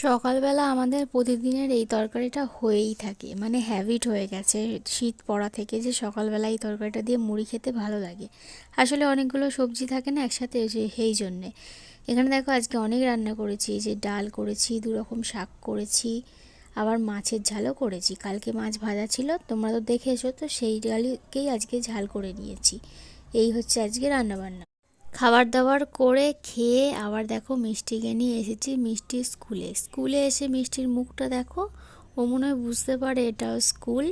সকালবেলা আমাদের প্রতিদিনের এই তরকারিটা হয়েই থাকে, মানে হ্যাবিট হয়ে গেছে শীত পড়া থেকে, যে সকালবেলা এই তরকারিটা দিয়ে মুড়ি খেতে ভালো লাগে। আসলে অনেকগুলো সবজি থাকে না একসাথে, সেই জন্যে। এখানে দেখো আজকে অনেক রান্না করেছি, যে ডাল করেছি, দু রকম শাক করেছি, আবার মাছের ঝালও করেছি। কালকে মাছ ভাজা ছিল, তোমরা তো দেখেছো, তো সেই ডালকেই আজকে ঝাল করে নিয়েছি। এই হচ্ছে আজকে রান্নাবান্না। খাবার দাবার করে খেয়ে আবার দেখো মিষ্টিকে নিয়ে এসেছি মিষ্টির স্কুলে। স্কুলে এসে মিষ্টির মুখটা দেখো, ও মনে হয় বুঝতে পারে এটাও স্কুল,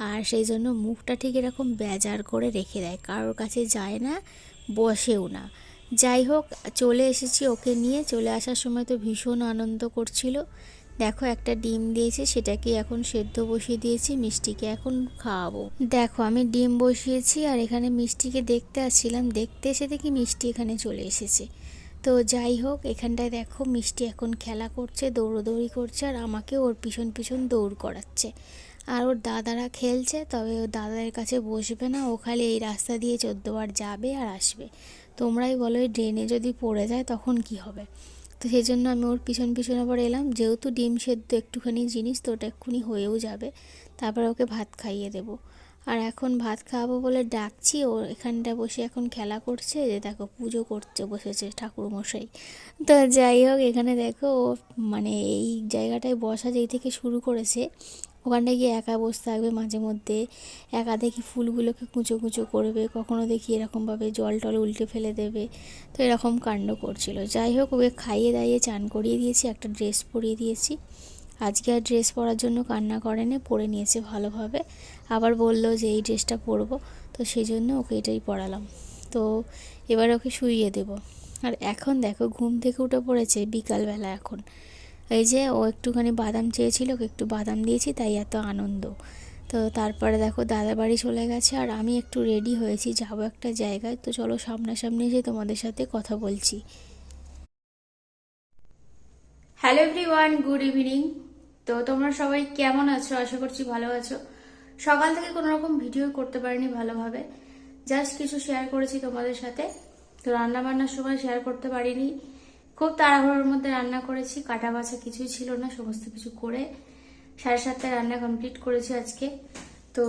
আর সেই জন্য মুখটা ঠিক এরকম বেজার করে রেখে দেয়, কারোর কাছে যায় না, বসেও না। যাই হোক, চলে এসেছি ওকে নিয়ে। চলে আসার সময় তো ভীষণ আনন্দ করছিল। দেখো একটা ডিম দিয়েছে, সেটাকে এখন সেদ্ধ বসিয়ে দিয়েছি, মিষ্টিকে এখন খাওয়াবো। দেখো আমি ডিম বসিয়েছি, আর এখানে মিষ্টিকে দেখতে আসছিলাম, দেখতে এসে দেখি মিষ্টি এখানে চলে এসেছে। তো যাই হোক, এখানটায় দেখো মিষ্টি এখন খেলা করছে, দৌড়োদৌড়ি করছে, আর আমাকে ওর পিছন পিছন দৌড় করাচ্ছে। আর ওর দাদারা খেলছে, তবে ওর দাদাদের কাছে বসবে না, ও খালি এই রাস্তা দিয়ে 14 বার যাবে আর আসবে। তোমরাই বলো, এই ড্রেনে যদি পড়ে যায় তখন কি হবে? তো সেই জন্য আমি ওর পিছন পিছন আবার এলাম, যেহেতু ডিম সেদ্ধ একটুখানি জিনিস, তো ওটা এক্ষুনি হয়েও যাবে, তারপর ওকে ভাত খাইয়ে দেবো। আর এখন ভাত খাওয়াবো বলে ডাকছি, ও এখানটা বসে এখন খেলা করছে, যে দেখো পুজো করতে বসেছে ঠাকুরমশাই। তো যাই হোক, এখানে দেখো ও মানে এই জায়গাটায় বসা যেই থেকে শুরু করেছে, ওখানটায় গিয়ে একা বসে থাকবে মাঝে মধ্যে, একা দেখি ফুলগুলোকে কুঁচো কুঁচো করবে, কখনো দেখি এরকমভাবে জল টল উল্টে ফেলে দেবে। তো এরকম কাণ্ড করছিল। যাই হোক, ওকে খাইয়ে দাইয়ে চান করিয়ে দিয়েছি, একটা ড্রেস পরিয়ে দিয়েছি। আজকে আর ড্রেস পরার জন্য কান্না করেনি, পরে নিয়েছে ভালোভাবে। আবার বলল যে এই ড্রেসটা পরবো, তো সেই জন্য ওকে এটাই পরালাম। তো এবার ওকে শুইয়ে দেব। আর এখন দেখো ঘুম থেকে উঠে পড়েছে বিকালবেলা এখন। এই যে ও একটুখানি বাদাম চেয়েছিল, ওকে একটু বাদাম দিয়েছি, তাই এত আনন্দ। তো তারপরে দেখো দাদা বাড়ি চলে গেছে, আর আমি একটু রেডি হয়েছি, যাবো একটা জায়গায়। তো চলো সামনাসামনি এসে তোমাদের সাথে কথা বলছি। Hello everyone, good evening. তো তোমরা সবাই কেমন আছো? আশা করছি ভালো আছো। সকাল থেকে কোনো রকম ভিডিও করতে পারিনি ভালোভাবে, জাস্ট কিছু শেয়ার করেছি তোমাদের সাথে। তো রান্না বান্নার সময় শেয়ার করতে পারিনি, খুব তাড়াহুড়োর মধ্যে রান্না করেছি, কাটা বাছা কিছুই ছিল না, সমস্ত কিছু করে 7:30টায় রান্না কমপ্লিট করেছি আজকে। তো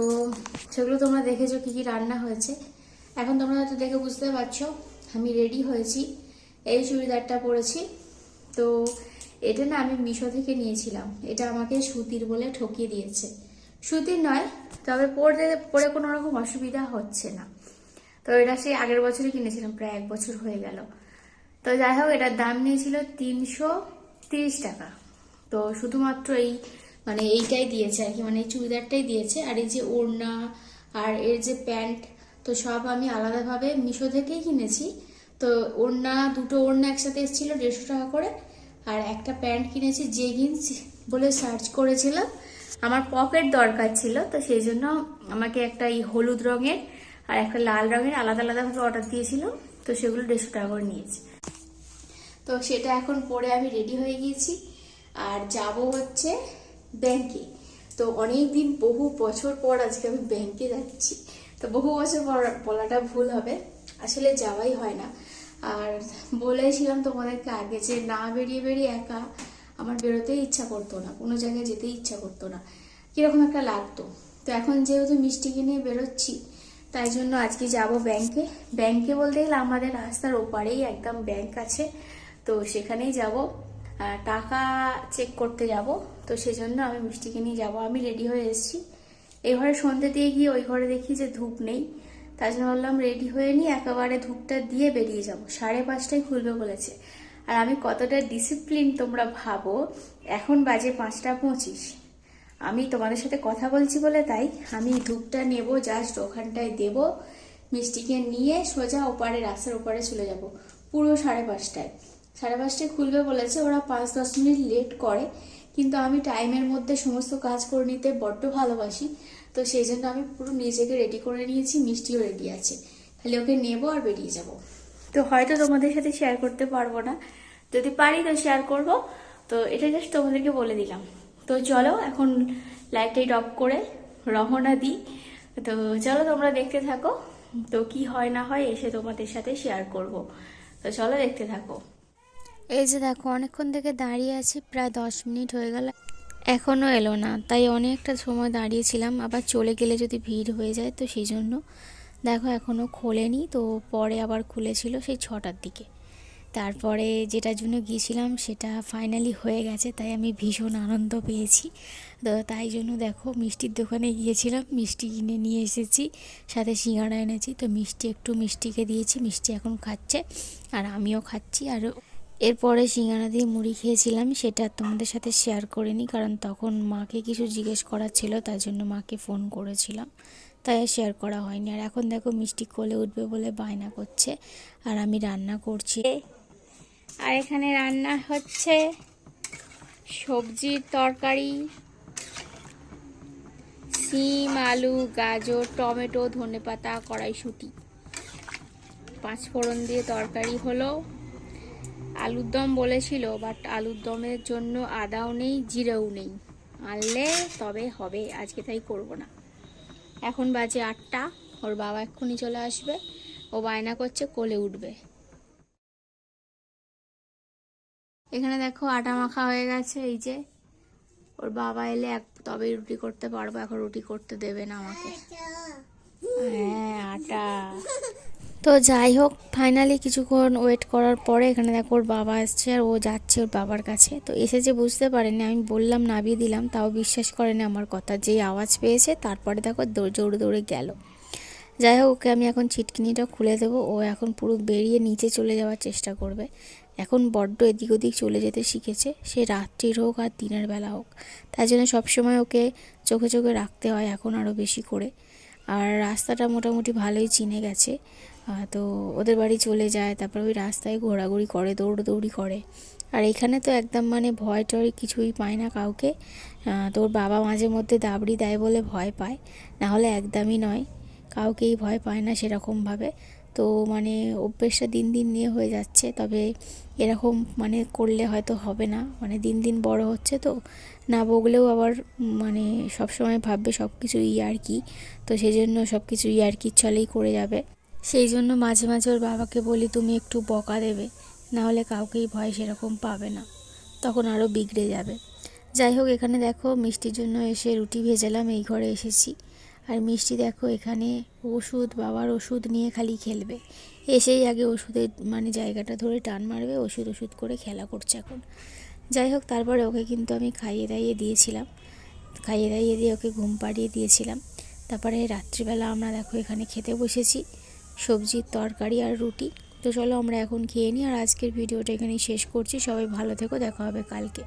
সেগুলো তোমরা দেখেছো কি কি রান্না হয়েছে। এখন তোমরা হয়তো দেখে বুঝতে পারছো আমি রেডি হয়েছি, এই চুড়িদারটা পরেছি। তো এটা না আমি মিশো থেকে নিয়েছিলাম, এটা আমাকে সুতির বলে ঠকিয়ে দিয়েছে। সুতির নয়, তবে পরে পরে কোনো রকম অসুবিধা হচ্ছে না। তো এটা সেই আগের বছরই কিনেছিলাম, প্রায় 1 বছর হয়ে গেল। তো যাই হোক, এটার দাম নিয়েছিল 330 টাকা। তো শুধুমাত্র এই মানে এইটাই দিয়েছে আর কি, মানে এই চুড়িদারটাই দিয়েছে, আর এই যে ওড়না আর এর যে প্যান্ট, তো সব আমি আলাদাভাবে মিশো থেকেই কিনেছি। তো ওড়না, দুটো ওড়না একসাথে এসেছিল 150 টাকা করে, আর একটা প্যান্ট কিনেছি জেগিন্স বলে সার্চ করেছিলাম, আমার পকেট দরকার ছিল, তো সেই জন্য আমাকে একটা এই হলুদ রঙের আর একটা লাল রঙের আলাদা আলাদাভাবে অর্ডার দিয়েছিল, তো সেগুলো 150 টাকা করে নিয়েছি। তো সেটা এখন পরে আমি রেডি হয়ে গিয়েছি, আর যাব হচ্ছে ব্যাংকে। তো অনেক দিন, বহু বছর পর আজকে আমি ব্যাংকে যাচ্ছি। তো বহু বছর পর বলাটা ভুল হবে, আসলে যাওয়াই হয় না। আর বলেছিলাম তোমাদেরকে আগে যে না বেরিয়ে বেরিয়ে একা আমার বেরোতেই ইচ্ছা করতো না, কোনো জায়গায় যেতেই ইচ্ছা করতো না, কিরকম একটা লাগতো। তো এখন যেহেতু মিষ্টিকে নিয়ে বেরোচ্ছি, তাই জন্য আজকে যাব ব্যাংকে। ব্যাংকে বলতে গেলে আমাদের রাস্তার ওপারেই একদম ব্যাংক আছে, তো সেখানেই যাব, টাকা চেক করতে যাব। তো সেজন্য আমি মিষ্টিকে নিয়ে যাব। আমি রেডি হয়ে এসেছি, এই ঘরে সন্ধ্যে দিয়ে গিয়ে ওই ঘরে দেখি যে ধূপ নেই, তাই জন্য বললাম রেডি হয়ে নিই, একেবারে ধূপটা দিয়ে বেরিয়ে যাব। 5:30টায় খুলবে বলেছে। আর আমি কতটা ডিসিপ্লিন তোমরা ভাবো, এখন বাজে 5টা 25, আমি তোমাদের সাথে কথা বলছি বলে তাই আমি ধূপটা নেব, জাস্ট ওখানটায় দেব, মিষ্টিকে নিয়ে সোজা ওপারে রাস্তার ওপারে চলে যাব। পুরো 5:30টায়, 5:30টায় খুলবে বলেছে, ওরা 5-10 মিনিট লেট করে, কিন্তু আমি টাইমের মধ্যে সমস্ত কাজ করে নিতে বড্ড ভালোবাসি। তো সেই জন্য আমি পুরো নিজেকে রেডি করে নিয়েছি, মিষ্টিও রেডি আছে, খালি ওকে নেবো আর বেরিয়ে যাব। তো হয়তো তোমাদের সাথে শেয়ার করতে পারবো না, যদি পারি তো শেয়ার করব। তো এটা জাস্ট তোমাদেরকে বলে দিলাম। তো চলো এখন লাইটটাই অফ করে রওনা দিই। তো চলো তোমরা দেখতে থাকো, তো কি হয় না হয় এসে তোমাদের সাথে শেয়ার করব। তো চলো দেখতে থাকো। এই যে দেখো অনেকক্ষণ থেকে দাঁড়িয়ে আছি, প্রায় 10 মিনিট হয়ে গেল, এখনও এলো না। তাই অনেকটা সময় দাঁড়িয়েছিলাম, আবার চলে গেলে যদি ভিড় হয়ে যায় তো সেই জন্য দেখো এখনও খোলেনি। তো পরে আবার খুলেছিল সেই 6টার দিকে। তারপরে যেটার জন্য গিয়েছিলাম সেটা ফাইনালি হয়ে গেছে, তাই আমি ভীষণ আনন্দ পেয়েছি। তো তাই জন্য দেখো মিষ্টির দোকানে গিয়েছিলাম, মিষ্টি কিনে নিয়ে এসেছি, সাথে সিঙ্গাড়া এনেছি। তো মিষ্টিকে দিয়েছি, মিষ্টি এখন খাচ্ছে আর আমিও খাচ্ছি। আর এরপরে সিঙ্গাড়া দিয়ে মুড়ি খেয়েছিলাম, সেটা তোমাদের সাথে শেয়ার করিনি, কারণ তখন মাকে কিছু জিজ্ঞেস করার ছিল, তাই জন্য মাকে ফোন করেছিলাম, তাই শেয়ার করা হয়নি। আর এখন দেখো মিষ্টি কোলে উঠবে বলে বায়না করছে, আর আমি রান্না করছি। আর এখানে রান্না হচ্ছে সবজির তরকারি, সিম, আলু, গাজর, টমেটো, ধনেপাতা, কড়াইশুঁটি, 5 ফোড়ন দিয়ে তরকারি হলো। আলুর দম বলেছিল, বাট আলুর দমের জন্য আদাও নেই, জিরেও নেই, আনলে তবে হবে, আজকে তাই করব না। এখন বাজে 8টা, ওর বাবা এক্ষুনি চলে আসবে, ও বায়না করছে কোলে উঠবে। এখানে দেখো আটা মাখা হয়ে গেছে, এই যে ওর বাবা এলে তবেই রুটি করতে পারবো, এখন রুটি করতে দেবে না আমাকে। হ্যাঁ আটা। তো যাই হোক, ফাইনালি কিছুক্ষণ ওয়েট করার পরে এখানে দেখো ওর বাবা আসছে, আর ও যাচ্ছে ওর বাবার কাছে। তো এসেছে বুঝতে পারেনি, আমি বললাম নামিয়ে দিলাম, তাও বিশ্বাস করেনি আমার কথা। যেই আওয়াজ পেয়েছে তারপরে দেখো দৌড়ে দৌড়ে গেল। যাই হোক, ওকে আমি এখন ছিটকিনিটা খুলে দেবো, ও এখন পুরো বেরিয়ে নিচে চলে যাওয়ার চেষ্টা করবে। এখন বড্ড এদিক ওদিক চলে যেতে শিখেছে, সে রাত্রির হোক আর দিনের বেলা হোক, তাই জন্য সবসময় ওকে চোখে চোখে রাখতে হয় এখন আরও বেশি করে। আর রাস্তাটা মোটামুটি ভালোই চিনে গেছে, তো ওদের বাড়ি চলে যায়, তারপর ওই রাস্তায় ঘোরাঘুরি করে, দৌড়ি করে। আর এখানে তো একদম মানে ভয় টয় কিছুই পায় না কাউকে। তোর বাবা মাঝে মধ্যে দাবড়ি দেয় বলে ভয় পায়, না হলে একদমই নয়, কাউকেই ভয় পায় না সেরকমভাবে। তো মানে অভ্যেসটা দিন দিন নিয়ে হয়ে যাচ্ছে, তবে এরকম মানে করলে হয়তো হবে না, মানে দিন দিন বড় হচ্ছে তো, না বগলেও আবার মানে সবসময় ভাববে সব কিছু ইয়ার্কি, তো সেই জন্য সব কিছু ইয়ার্কির ছলেই করে যাবে। সেই জন্য মাঝে মাঝে ওর বাবাকে বলি তুমি একটু বকা দেবে, না হলে কাউকেই ভয় সেরকম পাবে না, তখন আরও বিগড়ে যাবে। যাই হোক, এখানে দেখো মিষ্টির জন্য এসে রুটি ভেজালাম, এই ঘরে এসেছি। আর মিষ্টি দেখো এখানে ওষুধ, বাবার ওষুধ নিয়ে খালি খেলবে, এসেই আগে ওষুধের মানে জায়গাটা ধরে টান মারবে, ওষুধ করে খেলা করছে এখন। যাই হোক, তারপরে ওকে কিন্তু আমি খাইয়ে দাইয়ে দিয়েছিলাম, খাইয়ে দাইয়ে দিয়ে ওকে ঘুম পাড়িয়ে দিয়েছিলাম। তারপরে রাত্রিবেলা আমরা দেখো এখানে খেতে বসেছি, সবজির তরকারি আর রুটি। তো চলো আমরা এখন খেয়ে নিই, আর আজকের ভিডিওটা এখানেই শেষ করছি। সবাই ভালো থেকো, দেখা হবে কালকে।